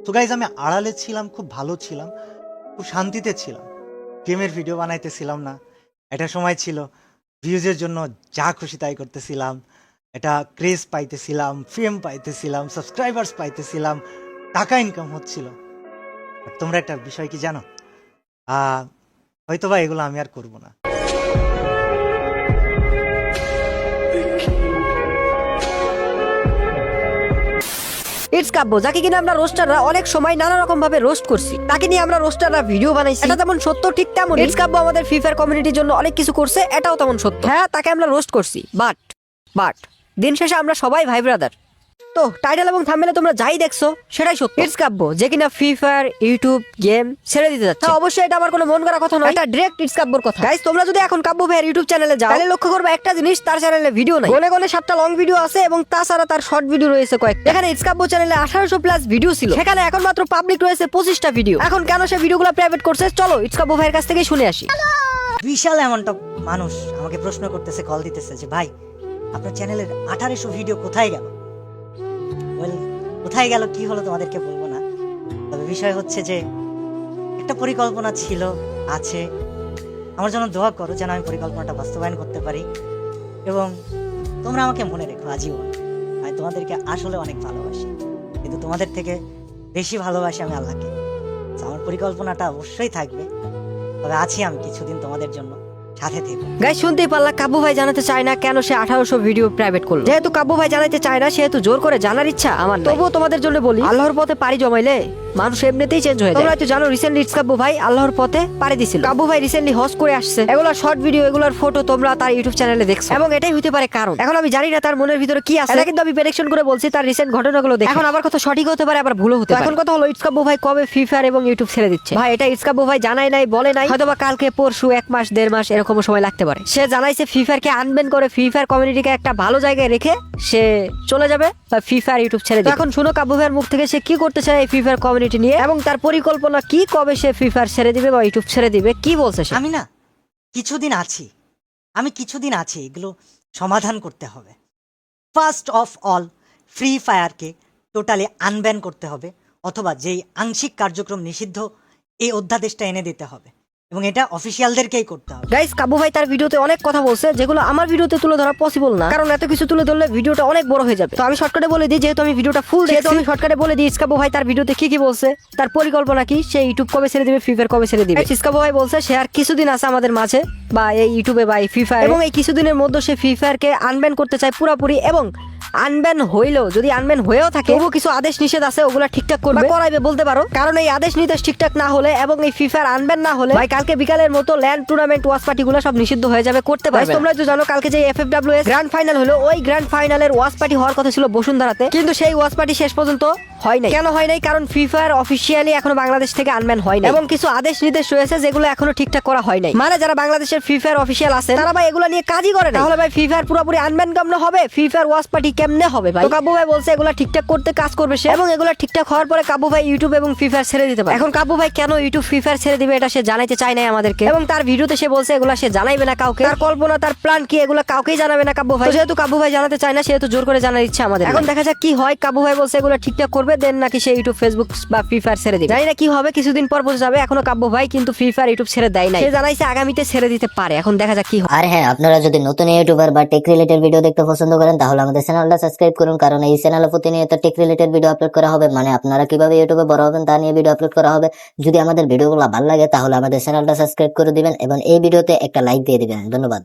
তো গাইজ আমি আড়ালে ছিলাম, খুব ভালো ছিলাম, খুব শান্তিতে ছিলাম, গেমের ভিডিও বানাইতেছিলাম না। একটা সময় ছিল ভিউজের জন্য যা খুশি তাই করতেছিলাম, এটা ক্রেজ পাইতেছিলাম, ফেম পাইতেছিলাম, সাবস্ক্রাইবার্স পাইতেছিলাম, টাকা ইনকাম হচ্ছিল। আর তোমরা একটা বিষয় কি জানো, হয়তোবা এগুলো আমি আর করব না। ইটস কাব্য, যাকে কিনা আমরা রোস্টাররা অনেক সময় নানা রকম ভাবে রোস্ট করছি, তাকে নিয়ে আমরা রোস্টাররা ভিডিও বানাইছি। এটা যেমন সত্য ঠিক তেমন ইটস কাব্য আমাদের ফ্রি ফায়ার কমিউনিটির জন্য অনেক কিছু করছে, এটাও তেমন সত্য। হ্যাঁ, তাকে আমরা রোস্ট করছি, বাট দিন শেষে আমরা সবাই ভাই ব্রাদার। তো টাইটেল এবং থাম্বনেলে তোমরা যাই দেখছো সেটাই সত্য। ইটস কাব্য যে কিনা ফ্রি ফায়ার, ইউটিউব গেম ছেড়ে দিতে যাচ্ছে। অবশ্যই এটা আমার কোনো মন করা কথা নয়, এটা ডাইরেক্ট ইটস কাব্যর কথা। গাইস, তোমরা যদি এখন কাব্য ভাইয়ের ইউটিউব চ্যানেলে যাও তাহলে লক্ষ্য করবে একটা জিনিস, তার চ্যানেলে ভিডিও নাই। গনে গনে 7টা লং ভিডিও আছে এবং তাছাড়া তার শর্ট ভিডিও রয়েছে কয়েকটা। এখানে ইটস কাব্য চ্যানেলে 1800 প্লাস ভিডিও ছিল, সেখানে এখন মাত্র পাবলিক রয়েছে 25টা ভিডিও। এখন কেন সে ভিডিওগুলো প্রাইভেট করছে, চলো ইটস কাব্য ভাইয়ের কাছ থেকে শুনে আসি। বিশাল অ্যামাউন্ট অফ মানুষ আমাকে প্রশ্ন করতেছে, কল দিতেছে যে ভাই আপনার চ্যানেলের 1800 ভিডিও কোথায় গেল। কোথায় গেল কি হলো তোমাদেরকে বলবো না, তবে বিষয় হচ্ছে যে একটা পরিকল্পনা ছিল, আছে। আমার জন্য দোয়া করো যেন আমি পরিকল্পনাটা বাস্তবায়ন করতে পারি এবং তোমরা আমাকে মনে রেখো আজীবন। আমি তোমাদেরকে আসলে অনেক ভালোবাসি, কিন্তু তোমাদের থেকে বেশি ভালোবাসি আমি আল্লাহকে। তো আমার পরিকল্পনাটা অবশ্যই থাকবে, তবে আছি আমি কিছুদিন তোমাদের জন্য সাথে থেকো। গাইস, শুনতেই পারলা কাব্য ভাই জানাতে চায় না কেন সে 1800 ভিডিও প্রাইভেট করলো। যেহেতু কাব্য ভাই জানাতে চায় না, সেহেতু জোর করে জানার ইচ্ছা আমার নাই। তবুও তোমাদের জন্য বলি, আল্লাহর পথে পাড়ি জমাইলে মানুষ এমনিতেই চেঞ্জ হয়ে যায়। তোমরা হয়তো জানো রিসেন্টলি ইটস কাব্য ভাই আল্লাহর পথে পাড়ি দিছিল। কাব্য ভাই রিসেন্টলি হজ করে আসছে, এগুলোর শর্ট ভিডিও, এগুলোর ফটো তোমরা তার ইউটিউব চ্যানেলে দেখছো এবং এটাই হতে পারে কারণ। এখন আমি জানি না তার মনের ভিতরে কি আছে, এটা কিন্তু আমি প্রেডিকশন করে বলছি তার রিসেন্ট ঘটনাগুলো দেখে। এখন আবার কথা সঠিক হতে পারে, আবার ভুলও হতে পারে। এখন কথা হলো ইটস কাব্য ভাই কবে ফ্রি ফায়ার এবং ইউটিউব ছেড়ে দিচ্ছে। ভাই এটা ইটস কাব্য ভাই জানাই নাই, বলে নাই, হয়তোবা কালকে পরশু 1 মাস 1.5 মাস এরকম সময় লাগতে পারে। সে জানাইছে ফ্রি ফায়ারকে আনবেন করে ফ্রি ফায়ার কমিউনিটিকে একটা ভালো জায়গায় রেখে সে চলে যাবে বা ফ্রি ফায়ার ইউটিউব ছেড়ে দিবে। এখন শুনো কাব্য ভাইয়ের মুখ থেকে সে কি করতে চায় এই ফ্রি ফায়ার কমিউনিটি নিয়ে এবং তার পরিকল্পনা কি, কবে সে ফ্রি ফায়ার ছেড়ে দিবে বা ইউটিউব ছেড়ে দিবে, কি বলছে সে। আমি কিছুদিন আছি, এগুলো সমাধান করতে হবে। ফার্স্ট অফ অল ফ্রি ফায়ারকে টোটালি আনব্যান করতে হবে, অথবা যেই আংশিক কার্যক্রম নিষিদ্ধ এই অধ্যাদেশটা এনে দিতে হবে এবং এটা অফিসিয়ালদেরকেই করতে হবে। গাইস, কাব্য ভাই তার ভিডিওতে অনেক কথা বলছে যেগুলো আমার ভিডিওতে তুলে ধরা পসিবল না, কারণ এত কিছু তুলে ধরলে ভিডিওটা অনেক বড় হয়ে যাবে। তো আমি শর্টকাটে বলে দিই, যেহেতু আমি ভিডিওটা ফুল দেখছি, আমি শর্টকাটে বলে দিই ইটস কাব্য ভাই তার ভিডিওতে কি কি বলছে, তার পরিকল্পনা কি, সে ইউটিউব কবে ছেড়ে দিবে, ফ্রি ফায়ার কবে ছেড়ে দিবে। ইটস কাব্য ভাই বলছে সে আর কিছুদিন আছে আমাদের মাঝে, বা এই ইউটিউবে বা এই ফ্রি ফায়ার, এবং এই কিছুদিনের মধ্যে সে ফ্রি ফায়ারকে আনব্যান করতে চায় পুরোপুরি। এবং আনব্যান হইলেও, যদি আনব্যান হয়েও থাকে, তবুও কিছু আদেশ নিষেধ আছে, ওগুলা ঠিকঠাক করবে, করাইবে বলতে পারো। কারণ এই আদেশ নির্দেশ ঠিকঠাক না হলে এবং এই ফ্রি ফায়ার আনব্যান না হলে ভাই কালকে বিকালের মতো ল্যান্ড টুর্নামেন্ট ওয়াচ পার্টি গুলো সব নিষিদ্ধ হয়ে যাবে, করতে পারবে। তোমরা তো জানো কালকে যে এফএফডব্লিউএস গ্র্যান্ড ফাইনাল হলো, ওই গ্র্যান্ড ফাইনালের ওয়াচ পার্টি হওয়ার কথা ছিল বসুন্ধরাতে, কিন্তু সেই ওয়াচ পার্টি শেষ পর্যন্ত হয় নাই। কেন হয় নাই? কারণ ফ্রি ফায়ার অফিসিয়ালি এখনো বাংলাদেশ থেকে আনব্যান হয় না এবং কিছু আদেশ নির্দেশ রয়েছে যেগুলো এখনো ঠিকঠাক করা হয় নাই। মানে যারা বাংলাদেশের ফ্রি ফায়ার অফিসিয়াল আছে তারা ভাই এগুলো নিয়ে কাজই করে না। তাহলে ভাই ফ্রি ফায়ার পুরোপুরি আনব্যান কেমনে হবে, ফ্রি ফায়ার ওয়াচ পার্টি কেমনে হবে ভাই? তো কাব্য ভাই বলছে এগুলো ঠিকঠাক করতে কাজ করবে সে, এবং এগুলো ঠিকঠাক হওয়ার পরে কাব্য ভাই ইউটিউব এবং ফ্রি ফায়ার ছেড়ে দিতে পারে। এখন কাব্য ভাই কেন ইউটিউব ফ্রি ফায়ার ছেড়ে দিবে এটা সে জানাইতে চায় নাই আমাদেরকে, এবং তার ভিডিওতে সে বলছে এগুলো সে জানাইবে না কাউকে, তার কল্পনা তার প্ল্যান কি এগুলো কাউকেই জানাবে না কাব্য ভাই। যেহেতু কাব্য ভাই জানাতে চায় না, সেহেতু জোর করে জানার ইচ্ছা আমাদের। এখন দেখা যাক কি হয়। কাব্য ভাই বলছে এগুলো ঠিকঠাক করবে, দেন নাকি সে ইউটিউব, ফেসবুক বা ফ্রি ফায়ার ছেড়ে দিবে। জানি না কি হবে, কিছুদিন পর বোঝা যাবে। এখনো কাব্য ভাই কিন্তু ফ্রি ফায়ার ইউটিউব ছেড়ে দেয় নাই, সে জানাইছে আগামীতে ছেড়ে দিতে পারে। এখন দেখা যাক কি হয়। আর হ্যাঁ, আপনারা যদি নতুন ইউটিউবার বা টেক রিলেটেড ভিডিও দেখতে পছন্দ করেন তাহলে আমাদের চ্যানেলটা সাবস্ক্রাইব করুন, কারণ এই চ্যানেলে প্রতিনিয়ত টেক রিলেটেড ভিডিও আপলোড করা হবে। মানে আপনারা কিভাবে ইউটিউবে বড় হবেন তা নিয়ে ভিডিও আপলোড করা হবে। যদি আমাদের ভিডিওগুলো ভালো লাগে তাহলে আমাদের চ্যানেলটা সাবস্ক্রাইব করে দিবেন এবং এই ভিডিওতে একটা লাইক দিয়ে দিবেন। ধন্যবাদ।